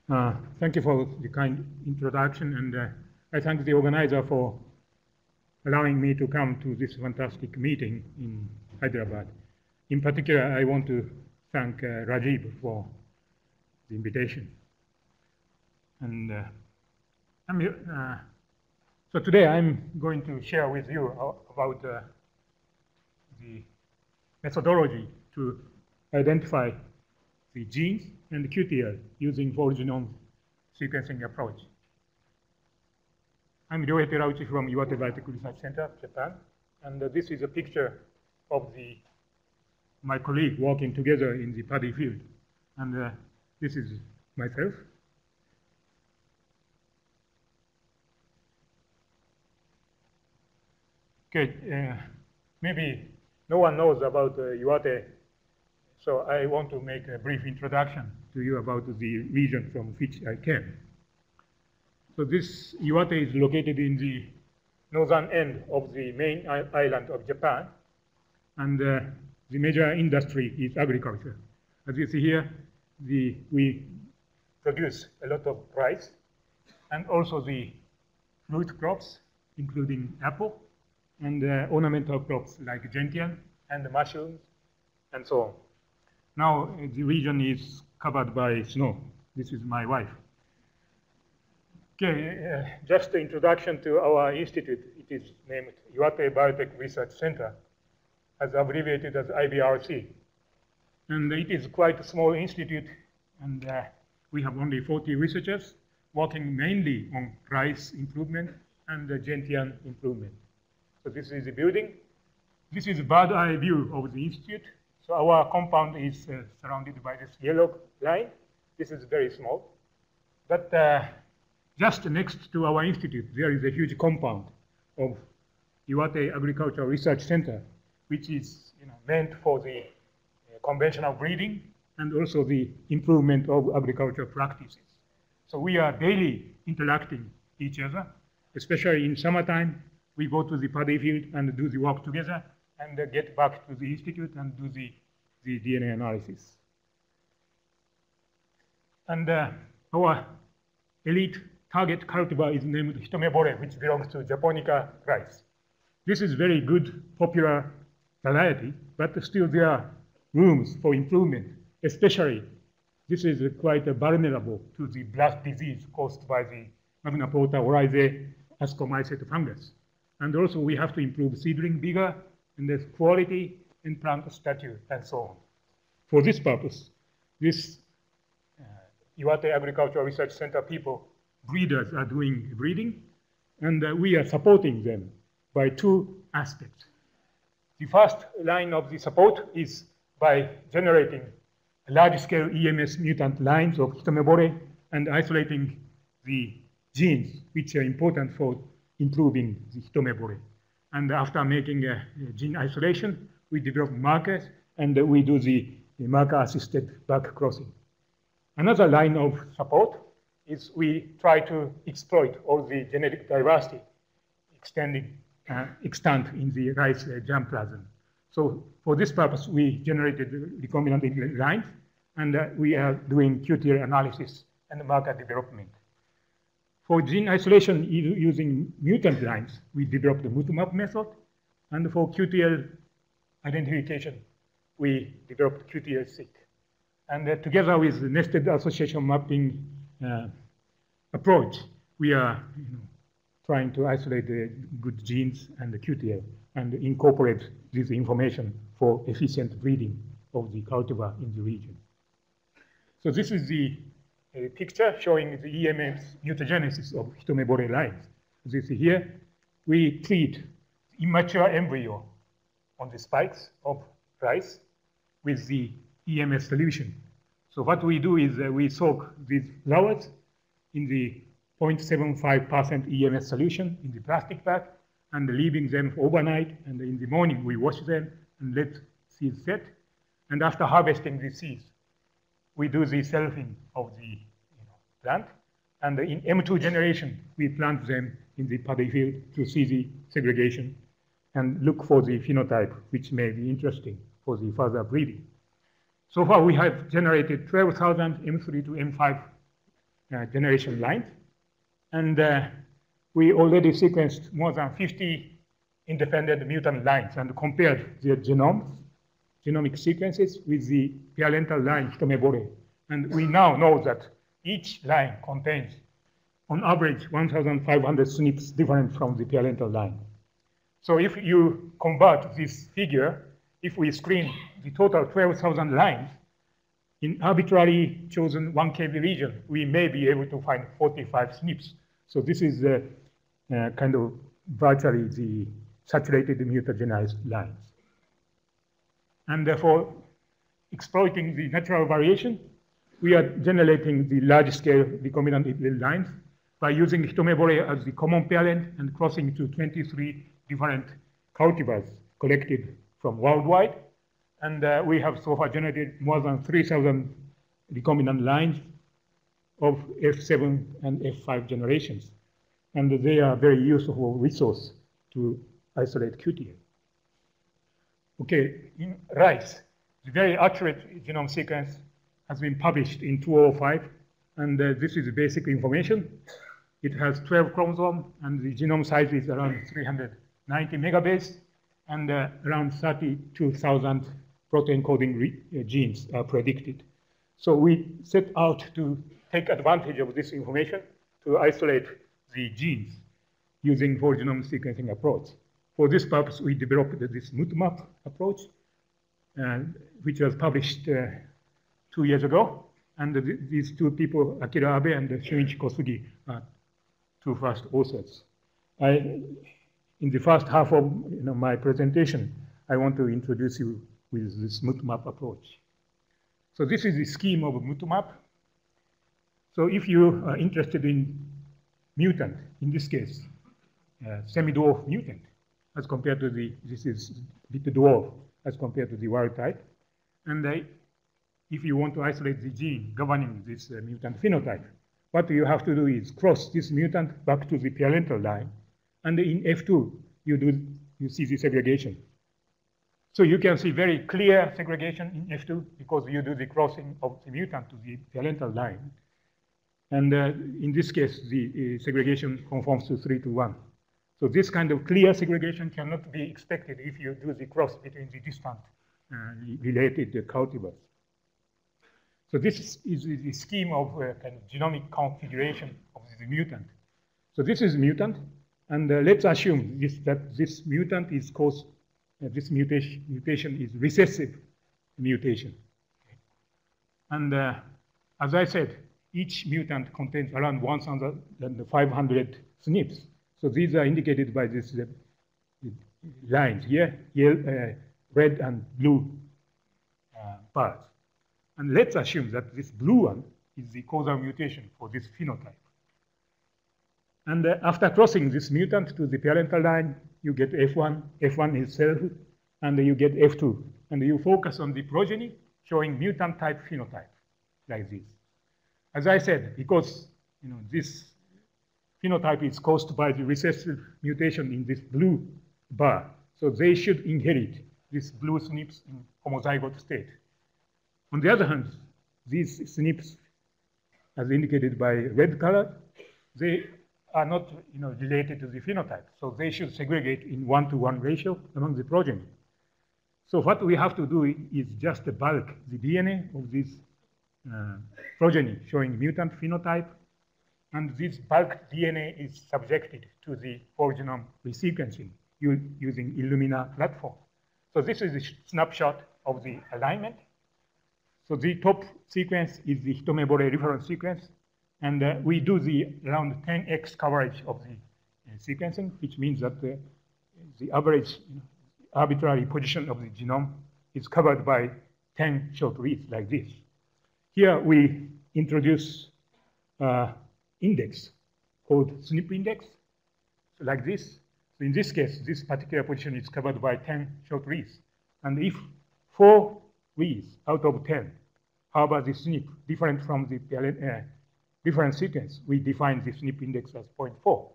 Thank you for the kind introduction, and I thank the organizer for allowing me to come to this fantastic meeting in Hyderabad. In particular, I want to thank Rajiv for the invitation. And so today I'm going to share with you about the methodology to identify the genes and the QTL using whole genome sequencing approach. I'm Ryohei Terauchi from Iwate Biotechnology Research Center, Japan, and this is a picture of my colleague working together in the paddy field, and this is myself. Okay, maybe no one knows about Iwate, so I want to make a brief introduction to you about the region from which I came. So this Iwate is located in the northern end of the main island of Japan, and the major industry is agriculture. As you see here, we produce a lot of rice and also the fruit crops, including apple, and ornamental crops like gentian and mushrooms, and so on. Now the region is covered by snow. This is my wife. Okay, just the introduction to our institute. It is named Iwate Biotech Research Center, as abbreviated as IBRC. And it is quite a small institute, and we have only 40 researchers working mainly on rice improvement and gentian improvement. So this is the building. This is a bird's eye view of the institute. So our compound is surrounded by this yellow line. This is very small. But just next to our institute, there is a huge compound of Iwate Agricultural Research Center, which is meant for the conventional breeding and also the improvement of agricultural practices. So we are daily interacting each other, especially in summertime. We go to the paddy field and do the work together, and get back to the institute and do the DNA analysis. And our elite target cultivar is named Hitomebore, which belongs to Japonica rice. This is very good, popular variety, but still there are rooms for improvement, especially this is quite vulnerable to the blast disease caused by the Magna Porta Ryohei ascomycete fungus. And also we have to improve seedling vigor and the quality and plant stature and so on. For this purpose, this Iwate Agricultural Research Center people, breeders, are doing breeding, and we are supporting them by two aspects. The first line of the support is by generating large-scale EMS mutant lines of Hitomebore and isolating the genes which are important for improving the Hitomebore. And after making a gene isolation, we develop markers, and we do the marker-assisted back-crossing. Another line of support is we try to exploit all the genetic diversity extant in the rice germplasm. So for this purpose, we generated recombinant lines, and we are doing QTL analysis and marker development. For gene isolation using mutant lines, we developed the MutMap method, and for QTL identification, we developed QTL-seq. And together with the nested association mapping approach, we are trying to isolate the good genes and the QTL and incorporate this information for efficient breeding of the cultivar in the region. So this is the picture showing the EMS mutagenesis of Hitomebore lines. As you see here, we treat immature embryo on the spikes of rice with the EMS solution. So what we do is we soak these flowers in the 0.75% EMS solution in the plastic bag and leaving them overnight, and in the morning we wash them and let seeds set. And after harvesting the seeds, we do the selfing of the plant, and in M2 generation, we plant them in the paddy field to see the segregation and look for the phenotype, which may be interesting for the further breeding. So far, we have generated 12,000 M3 to M5 generation lines. And we already sequenced more than 50 independent mutant lines and compared their genomic sequences with the parental line Hitomebore. And we now know that each line contains, on average, 1,500 SNPs different from the parental line. So if you convert this figure, if we screen the total 12,000 lines, in arbitrarily chosen 1 kb region, we may be able to find 45 SNPs. So this is kind of virtually the saturated mutagenized lines. And for exploiting the natural variation, we are generating the large-scale recombinant allele lines by using Hitomebore as the common parent and crossing to 23 different cultivars collected from worldwide. And we have so far generated more than 3,000 recombinant lines of F7 and F5 generations. And they are very useful resource to isolate QTL. Okay, in rice, the very accurate genome sequence has been published in 2005, and this is basic information. It has 12 chromosomes, and the genome size is around 390 megabase, and around 32,000 protein coding genes are predicted. So we set out to take advantage of this information to isolate the genes using whole genome sequencing approach. For this purpose, we developed this MutMap approach, which was published 2 years ago. And these two people, Akira Abe and Shunichi Kosugi, are two first authors. In the first half of my presentation, I want to introduce you with this MutMap approach. So this is the scheme of MutMap. So if you are interested in mutant, in this case, semi-dwarf mutant, as compared to this is bit dwarf as compared to the wild type. And if you want to isolate the gene governing this mutant phenotype, what you have to do is cross this mutant back to the parental line. And in F2, you see the segregation. So you can see very clear segregation in F2 because you do the crossing of the mutant to the parental line. And in this case, the segregation conforms to 3:1. So this kind of clear segregation cannot be expected if you do the cross between the distant related cultivars. So this is the scheme of kind of genomic configuration of the mutant. So this is mutant, and let's assume that this mutant is caused, this mutation is recessive mutation. And as I said, each mutant contains around 1,500 SNPs. So these are indicated by these lines here, red and blue bars. And let's assume that this blue one is the causal mutation for this phenotype. And after crossing this mutant to the parental line, you get F1. F1 is self, and you get F2. And you focus on the progeny showing mutant type phenotype, like this. As I said, because this phenotype is caused by the recessive mutation in this blue bar, so they should inherit these blue SNPs in homozygote state. On the other hand, these SNPs, as indicated by red color, they are not related to the phenotype, so they should segregate in 1:1 ratio among the progeny. So what we have to do is just bulk the DNA of this progeny showing mutant phenotype, and this bulk DNA is subjected to the whole genome resequencing using Illumina platform. So this is a snapshot of the alignment. So the top sequence is the Hitomebore reference sequence, and we do the around 10x coverage of the sequencing, which means that the average arbitrary position of the genome is covered by 10 short reads like this. Here we introduce index called SNP index, so like this. So in this case, this particular position is covered by 10 short reads. And if 4 reads out of 10 harbor the SNP different from the different sequence, we define the SNP index as 0.4.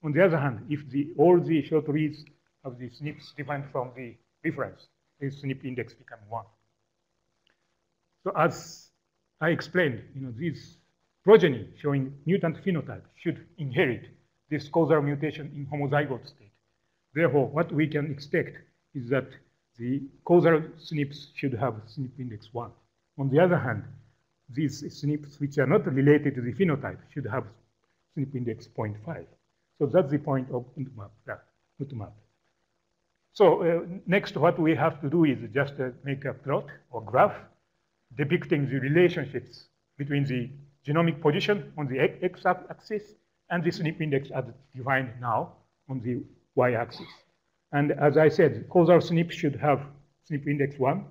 On the other hand, if all the short reads of the SNPs different from the reference, the SNP index becomes 1. So as I explained, these progeny showing mutant phenotype should inherit this causal mutation in homozygote state. Therefore, what we can expect is that the causal SNPs should have SNP index 1. On the other hand, these SNPs which are not related to the phenotype should have SNP index 0.5. So that's the point of MutMap. So next, what we have to do is just make a plot or graph depicting the relationships between the genomic position on the x-axis and the SNP index as defined now on the y-axis. And as I said, causal SNP should have SNP index 1,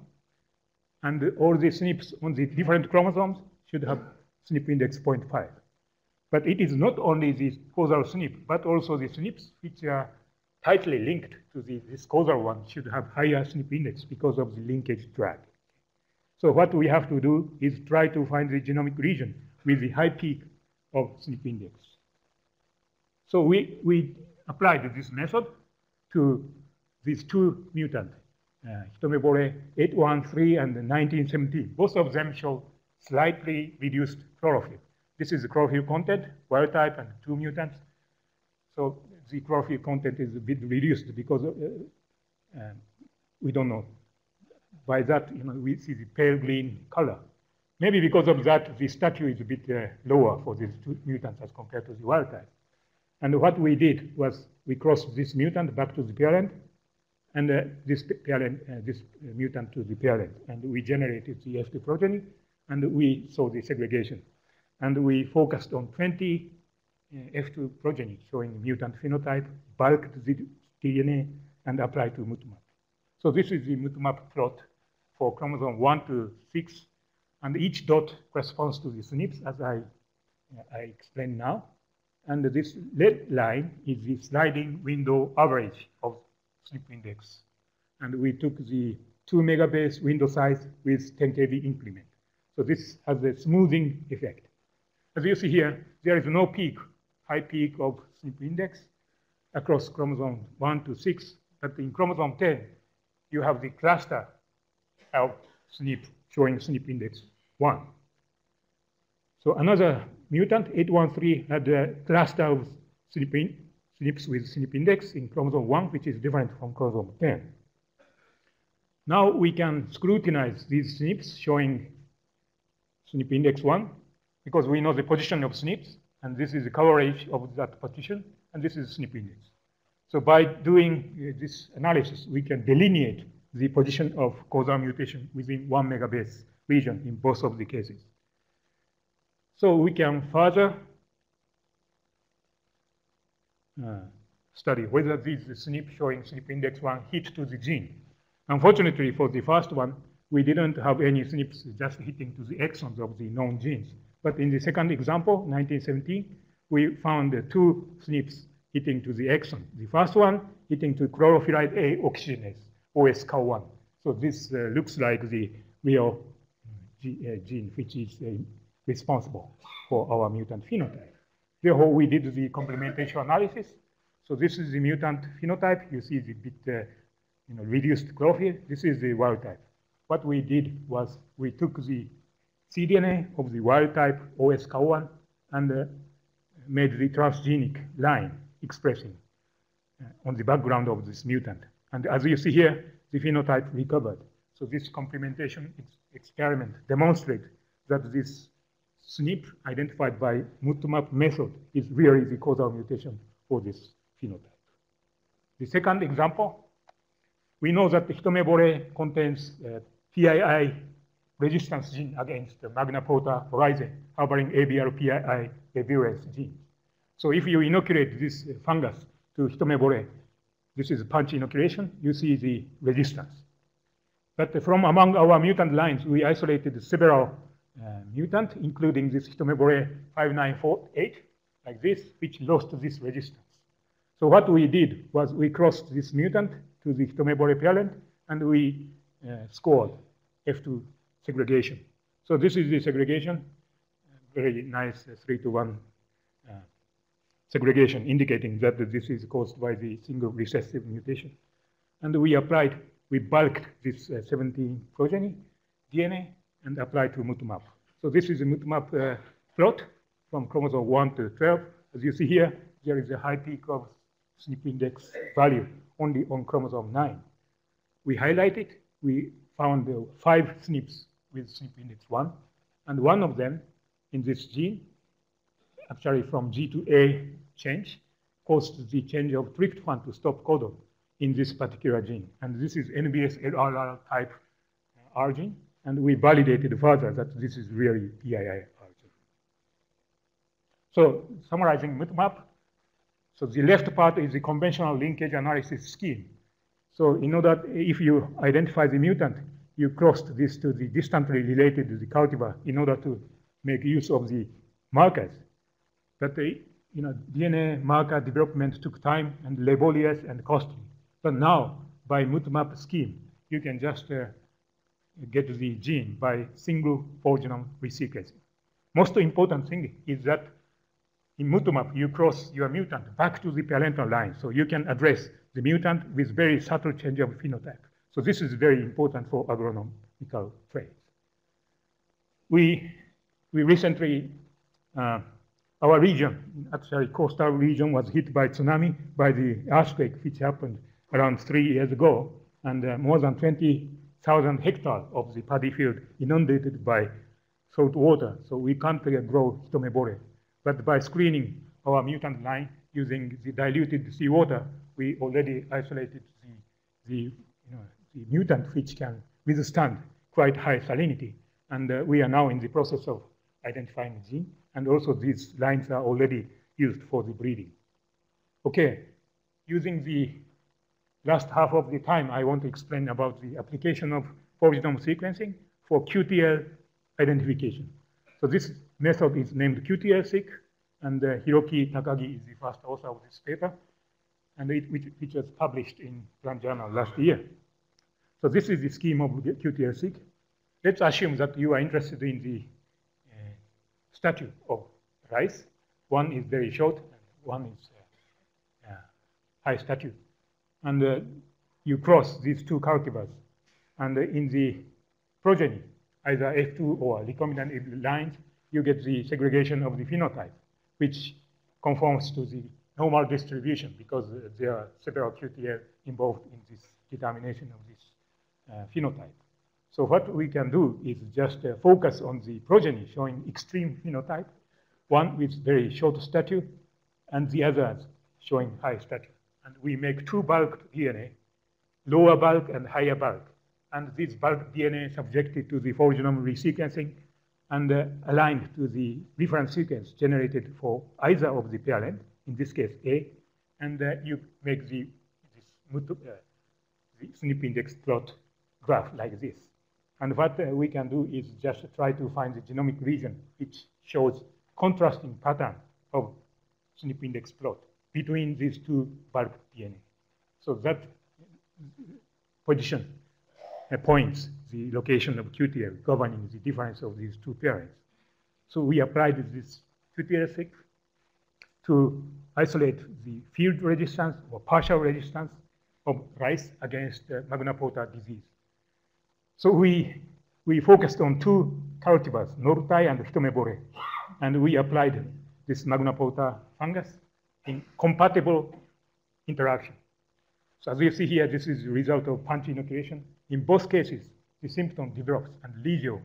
and all the SNPs on the different chromosomes should have SNP index 0.5. But it is not only the causal SNP, but also the SNPs which are tightly linked to this causal one should have higher SNP index because of the linkage drag. So what we have to do is try to find the genomic region with the high peak of SNP index. So we applied this method to these two mutants, Hitomebore 813 and 1917. Both of them show slightly reduced chlorophyll. This is the chlorophyll content, wild type, and two mutants. So the chlorophyll content is a bit reduced because we don't know. By that, we see the pale green color. Maybe because of that, the statue is a bit lower for these two mutants as compared to the wild type. And what we did was we crossed this mutant back to the parent, and this mutant to the parent, and we generated the F2 progeny, and we saw the segregation. And we focused on 20 F2 progeny showing mutant phenotype, bulked the DNA, and applied to MutMap. So this is the MutMap plot for chromosome 1 to 6, and each dot corresponds to the SNPs, as I explained now. And this red line is the sliding window average of SNP index. And we took the 2 megabase window size with 10 kb increment. So this has a smoothing effect. As you see here, there is no peak, high peak of SNP index across chromosome 1 to 6. But in chromosome 10, you have the cluster of SNP showing SNP index 1. So another mutant, 813, had a cluster of SNPs with SNP index in chromosome 1, which is different from chromosome 10. Now we can scrutinize these SNPs showing SNP index 1, because we know the position of SNPs, and this is the coverage of that position, and this is SNP index. So by doing this analysis, we can delineate the position of causal mutation within 1 megabase region in both of the cases. So we can further study whether these SNP showing SNP index 1 hit to the gene. Unfortunately, for the first one, we didn't have any SNPs just hitting to the exons of the known genes. But in the second example, 1917, we found two SNPs hitting to the exon. The first one hitting to chlorophyllite A oxygenase, OSCOW1. So this looks like the real gene, which is responsible for our mutant phenotype. Therefore, we did the complementation analysis. So this is the mutant phenotype. You see the bit reduced chlorophyll. This is the wild type. What we did was we took the cDNA of the wild type OSCOW1 and made the transgenic line expressing on the background of this mutant. And as you see here, the phenotype recovered. So this complementation experiment demonstrates that this SNP identified by MutMap method is really the causal mutation for this phenotype. The second example, we know that the Hitomebore contains PII resistance gene against the Magna Porta rhizae harboring ABR-PII revirulence gene. So if you inoculate this fungus to Hitomebore, this is punch inoculation, you see the resistance. But from among our mutant lines, we isolated several mutants, including this Hitomebore 5948, like this, which lost this resistance. So what we did was we crossed this mutant to the Hitomebore parent, and we scored F2 segregation. So this is the segregation, very nice 3-to-1 segregation, indicating that this is caused by the single recessive mutation. And we bulked this 17 progeny DNA and applied to MutMap. So this is a MutMap plot from chromosome 1 to 12. As you see here, there is a high peak of SNP index value only on chromosome 9. We highlight it. We found 5 SNPs with SNP index 1, and one of them in this gene, actually from G to A change, caused the change of tryptophan to stop codon in this particular gene. And this is NBS-LRR type R gene, and we validated further that this is really PII-R gene. So summarizing MutMap, so the left part is the conventional linkage analysis scheme. So in order, if you identify the mutant, you crossed this to the distantly related to the cultivar in order to make use of the markers. But DNA marker development took time and laborious and costly. But now, by MutMap scheme, you can just get the gene by single whole genome resequencing. Most important thing is that in MutMap, you cross your mutant back to the parental line, so you can address the mutant with very subtle change of phenotype. So this is very important for agronomical traits. We recently, our region, actually coastal region, was hit by tsunami, by the earthquake which happened around 3 years ago, and more than 20,000 hectares of the paddy field inundated by salt water, so we can't grow hitomebore. But by screening our mutant line using the diluted seawater, we already isolated the mutant which can withstand quite high salinity. And we are now in the process of identifying the gene. And also these lines are already used for the breeding. Okay, using the last half of the time, I want to explain about the application of whole genome sequencing for QTL identification. So this method is named QTL-seq, and Hiroki Takagi is the first author of this paper, and which was published in Plant Journal last year. So this is the scheme of QTL-seq. Let's assume that you are interested in the statue of rice. One is very short, and one is high statue. And you cross these two cultivars, and in the progeny, either F2 or recombinant lines, you get the segregation of the phenotype, which conforms to the normal distribution because there are several QTL involved in this determination of this phenotype. So what we can do is just focus on the progeny showing extreme phenotype, one with very short stature, and the others showing high stature. And we make two bulk DNA, lower bulk and higher bulk. And this bulk DNA subjected to the whole genome resequencing and aligned to the reference sequence generated for either of the parent, in this case A, and you make the SNP index plot graph like this. And what we can do is just try to find the genomic region which shows contrasting pattern of SNP index plot between these two bulk DNA. So that position points the location of QTL governing the difference of these two parents. So we applied this QTL-seq to isolate the field resistance or partial resistance of rice against magna pota disease. So we focused on two cultivars, Nortai and hitomebore, and we applied this magna pota fungus in compatible interaction. So as you see here, this is the result of punch inoculation. In both cases, the symptom develops and lesion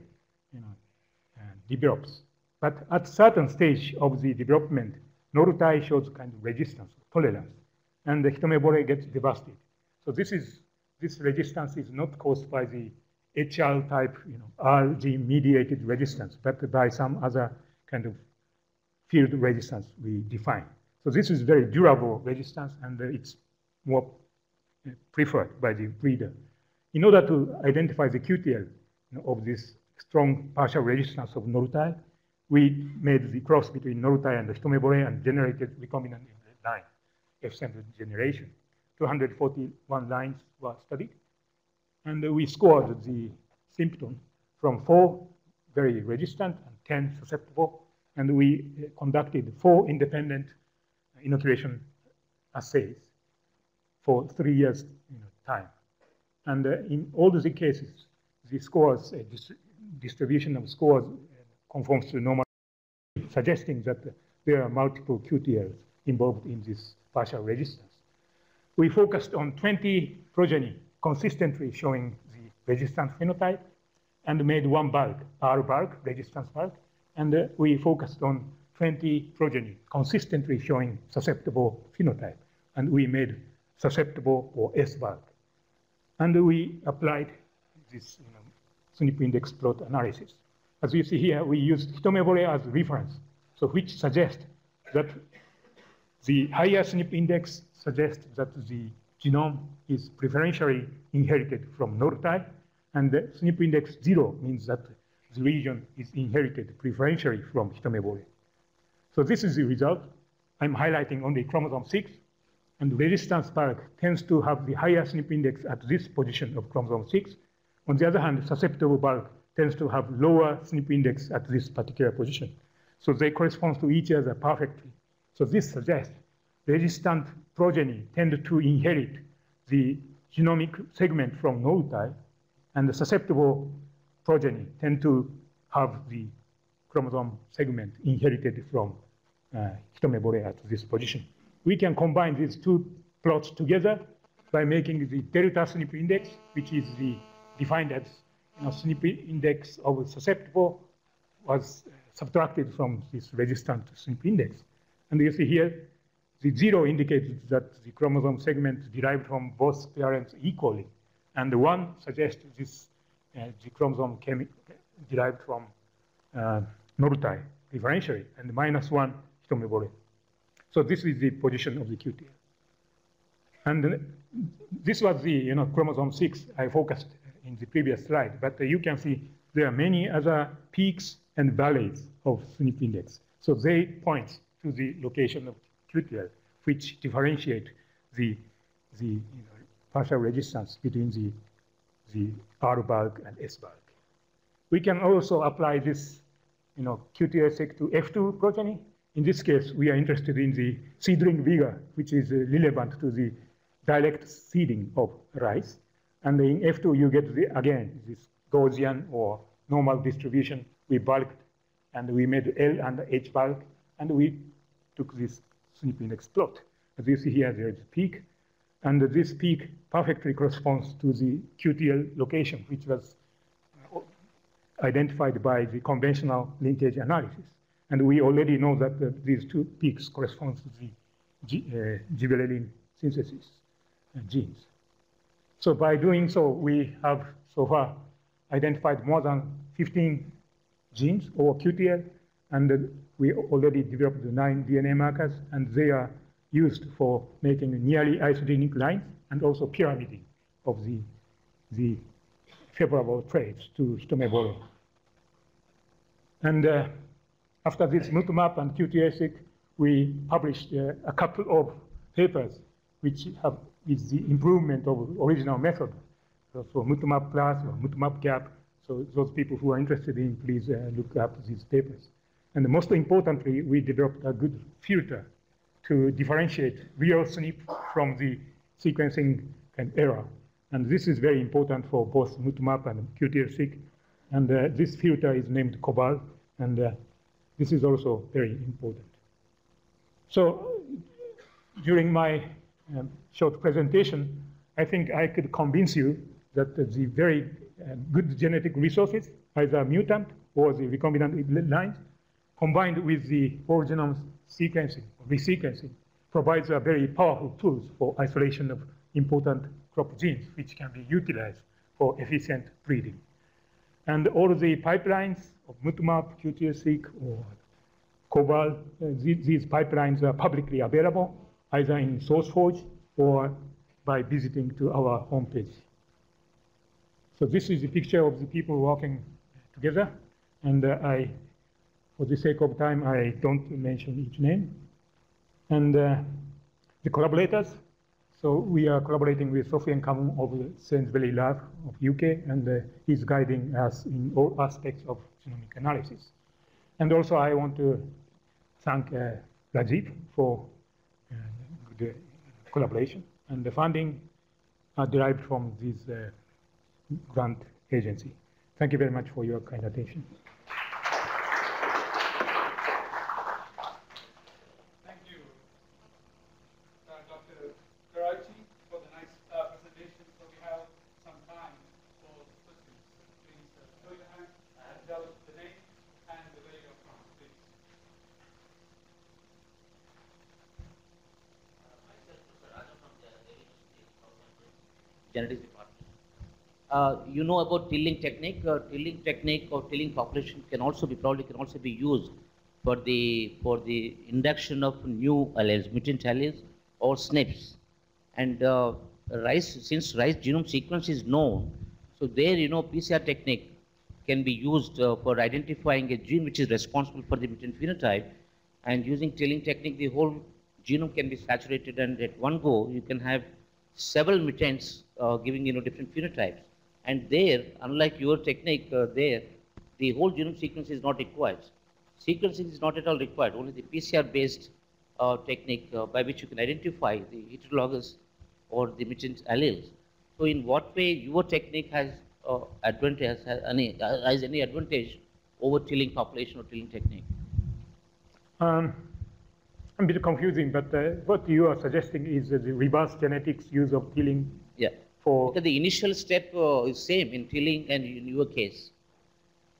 develops. But at certain stage of the development, Nortai shows kind of resistance, tolerance, and the hitomebore gets devastated. So this resistance is not caused by the HR type, R gene mediated resistance, but by some other kind of field resistance we define. So this is very durable resistance, and it's more preferred by the breeder. In order to identify the QTL of this strong partial resistance of Nortai, we made the cross between Nortai and the hitomebore and generated recombinant line, F7 generation. 241 lines were studied, and we scored the symptom from 4 very resistant and 10 susceptible, and we conducted 4 independent inoculation assays for 3 years time. And in all the cases, the scores, distribution of scores conforms to normal suggesting that there are multiple QTLs involved in this partial resistance. We focused on 20 progeny consistently showing the resistance phenotype and made one bulk, R bulk, resistance bulk, and we focused on 20 progeny consistently showing susceptible phenotype, and we made susceptible or S bulk. And we applied this SNP index plot analysis. As you see here, we used Itomebore as reference, so which suggests that the higher SNP index suggests that the genome is preferentially inherited from loci, and the SNP index 0 means that the region is inherited preferentially from Itomebore. So this is the result. I'm highlighting only chromosome 6, and resistance bulk tends to have the higher SNP index at this position of chromosome 6. On the other hand, susceptible bulk tends to have lower SNP index at this particular position. So they correspond to each other perfectly. So this suggests resistant progeny tend to inherit the genomic segment from loci, and the susceptible progeny tend to have the chromosome segment inherited from Itomebore at this position. We can combine these two plots together by making the delta SNP index, which is defined as SNP index of susceptible was subtracted from this resistant SNP index. And you see here, the 0 indicates that the chromosome segment derived from both parents equally, and the 1 suggests this the chromosome came derived from loci preferentially, and -1 Itomebore. So this is the position of the QTL. And this was the chromosome 6 I focused in the previous slide, but you can see there are many other peaks and valleys of SNP index. So they point to the location of QTL, which differentiate the partial resistance between the R bulk and S bulk. We can also apply this QTL-seq to F2 progeny. In this case, we are interested in the seedling vigor, which is relevant to the direct seeding of rice. And in F2, you get, again, this Gaussian or normal distribution. We bulked, and we made L and H bulk, and we took this SNP index plot. As you see here, there is a peak, and this peak perfectly corresponds to the QTL location, which was identified by the conventional linkage analysis. And we already know that these two peaks correspond to the gibberellin synthesis genes. So by doing so, we have so far identified more than 15 genes or QTL, and we already developed the 9 DNA markers, and they are used for making nearly isogenic lines and also pyramiding of the favorable traits to Itomebore. And after this MutMap and QTL-seq, we published a couple of papers which have is the improvement of original method. So for MutMap Plus or MutMap Gap. So those people who are interested in, please look up these papers. And most importantly, we developed a good filter to differentiate real SNP from the sequencing error. And this is very important for both MutMap and QTL-seq. And this filter is named COBAL, and this is also very important. So during my short presentation, I think I could convince you that the very good genetic resources, either mutant or the recombinant lines, combined with the whole genome sequencing, resequencing, provides a very powerful tools for isolation of important crop genes, which can be utilized for efficient breeding. And all the pipelines of MutMap, QTL-seq, or COBAL, these pipelines are publicly available, either in SourceForge or by visiting to our homepage. So this is a picture of the people working together, and for the sake of time, I don't mention each name. And the collaborators, so we are collaborating with Sofiane Kamon of the Sainsbury Lab of UK, and he's guiding us in all aspects of genomic analysis. And also I want to thank Rajiv for the collaboration, and the funding are derived from this grant agency. Thank you very much for your kind attention. genetics department. You know about tilling technique. Tilling technique or tilling population can also be used for the induction of new alleles, mutant alleles or SNPs. And since rice genome sequence is known, so there PCR technique can be used for identifying a gene which is responsible for the mutant phenotype, and using tilling technique the whole genome can be saturated, and at one go you can have several mutants giving different phenotypes. And there, unlike your technique, the whole genome sequence is not required. Sequencing is not at all required. Only the PCR-based technique by which you can identify the heterologous or the mutant alleles. So, in what way your technique has any advantage over tilling population or tilling technique? A bit confusing, but what you are suggesting is the reverse genetics use of tilling. Yeah. Because the initial step is same in tilling and in your case.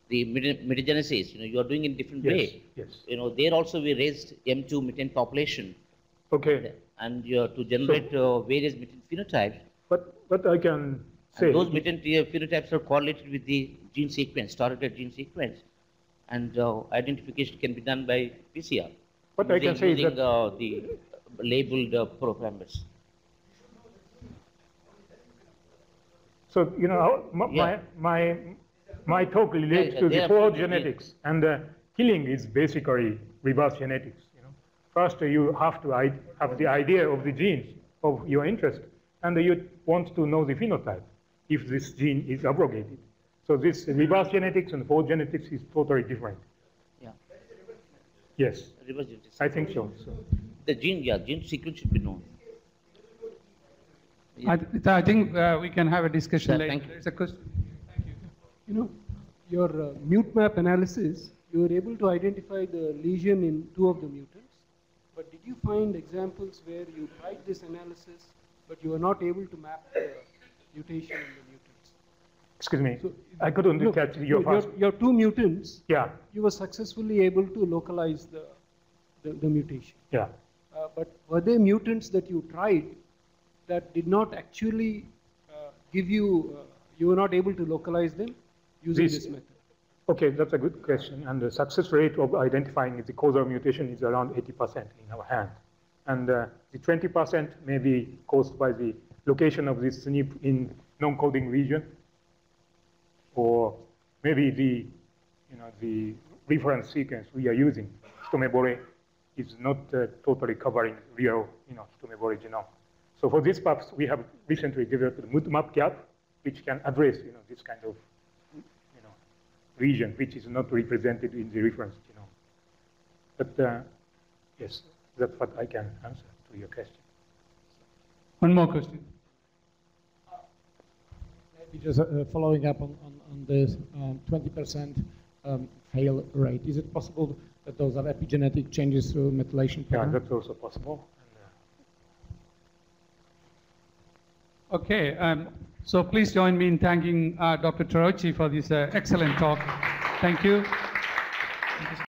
The mutagenesis, you are doing in different way. Yes. There also we raised M2 mutant population. Okay. And to generate various mutant phenotypes. But I can say and those mutant phenotypes are correlated with the gene sequence, targeted gene sequence, and identification can be done by PCR. What I can say is that the labeled parameters. So my talk relates to the forward genetics, and tilling is basically reverse genetics. First, you have to have the idea of the genes of your interest, and you want to know the phenotype if this gene is abrogated. So this reverse genetics and forward genetics is totally different. Yeah. Yes. Reverse genetics. I think so. The gene sequence should be known. Yeah. I think we can have a discussion later. Thank you. There's a question. Thank you. Your MutMap analysis, you were able to identify the lesion in 2 of the mutants. But did you find examples where you tried this analysis, but you were not able to map the mutation in the mutants? Excuse me, so, I couldn't catch your first. Your 2 mutants, yeah, you were successfully able to localize the mutation. Yeah. But were there mutants that you tried that did not actually give you, you were not able to localize them using this method? Okay, that's a good question. And the success rate of identifying the causal mutation is around 80% in our hand. And the 20% may be caused by the location of this SNP in non-coding region, or maybe the reference sequence we are using, stomebore, is not totally covering real stomebore genome. So for this purpose, we have recently developed the MutMap gap, which can address this kind of region which is not represented in the reference genome. But yes, that's what I can answer to your question. One more question. Maybe just following up on this 20% fail rate. Is it possible that those are epigenetic changes through methylation pattern? Yeah, that's also possible. Okay, so please join me in thanking Dr. Terauchi for this excellent talk. Thank you.